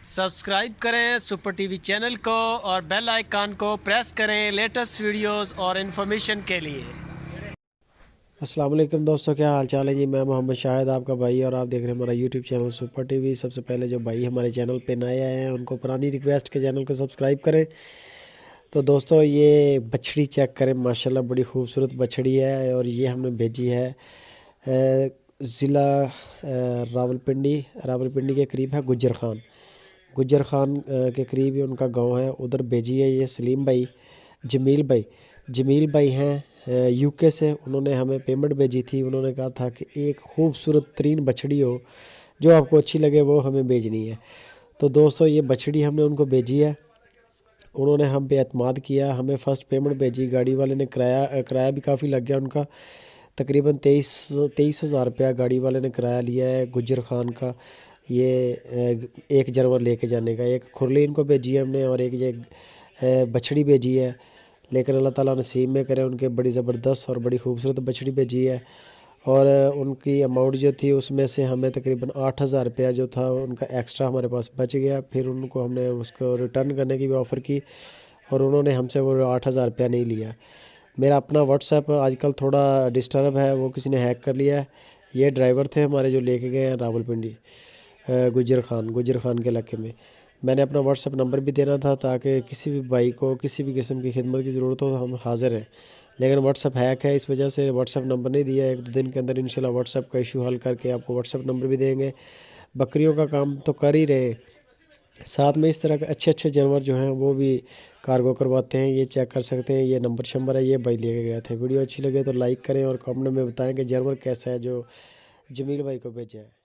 Subscribe करें super TV channel को और बेल आइकन को प्रेस करें लेटेस्ट वीडियोस और इन्फॉर्मेशन के लिए। अस्सलाम वालेकुम दोस्तों, क्या हाल चाल है जी। मैं मोहम्मद शाहिद आपका भाई और आप देख रहे हैं हमारा यूट्यूब चैनल सुपर टीवी। सबसे पहले जो भाई हमारे चैनल पे नए आए हैं उनको पुरानी रिक्वेस्ट के चैनल को सब्सक्राइब करें। तो दोस्तों ये बछड़ी चेक करें, माशाल्लाह बड़ी खूबसूरत बछड़ी है और ये हमने भेजी है ज़िला रावलपिंडी के करीब है गुज्जर खान के करीब ही उनका गांव है, उधर भेजी है। ये सलीम भाई जमील भाई हैं यूके से। उन्होंने हमें पेमेंट भेजी थी। उन्होंने कहा था कि एक खूबसूरत तरीन बछड़ी हो जो आपको अच्छी लगे वो हमें भेजनी है। तो दोस्तों ये बछड़ी हमने उनको भेजी है। उन्होंने हम पे एतमाद किया, हमें फ़र्स्ट पेमेंट भेजी। गाड़ी वाले ने किराया भी काफ़ी लग गया उनका, तकरीबन 23,000 रुपया गाड़ी वाले ने किराया लिया है गुज्जर खान का। ये एक जानवर लेके जाने का, एक खुरली इनको भेजी है हमने और एक ये बछड़ी भेजी है। लेकिन अल्लाह ताला नसीब में करे, उनके बड़ी ज़बरदस्त और बड़ी खूबसूरत बछड़ी भेजी है। और उनकी अमाउंट जो थी उसमें से हमें तकरीबन 8,000 रुपया जो था उनका एक्स्ट्रा हमारे पास बच गया। फिर उनको हमने उसको रिटर्न करने की भी ऑफ़र की और उन्होंने हमसे वो 8,000 रुपया नहीं लिया। मेरा अपना व्हाट्सएप आजकल थोड़ा डिस्टर्ब है, वो किसी ने हैक कर लिया है। ये ड्राइवर थे हमारे जो लेके गए हैं रावलपिंडी गुज्जर खान के इलाके में। मैंने अपना व्हाट्सएप नंबर भी देना था ताकि किसी भी भाई को किसी भी किस्म की खिदमत की ज़रूरत हो तो हम हाज़िर हैं, लेकिन व्हाट्सएप हैक है, इस वजह से व्हाट्सएप नंबर नहीं दिया। 1-2 दिन के अंदर इंशाल्लाह व्हाट्सएप का इशू हल करके आपको व्हाट्सएप नंबर भी देंगे। बकरियों का काम तो कर ही रहे, साथ में इस तरह के अच्छे जानवर जो हैं वो भी कार्गो करवाते हैं। ये चेक कर सकते हैं, ये नंबर शंबर है, ये भाई लेके गए थे। वीडियो अच्छी लगे तो लाइक करें और कमेंट में बताएं कि जानवर कैसा है जो जमील भाई को भेजा है।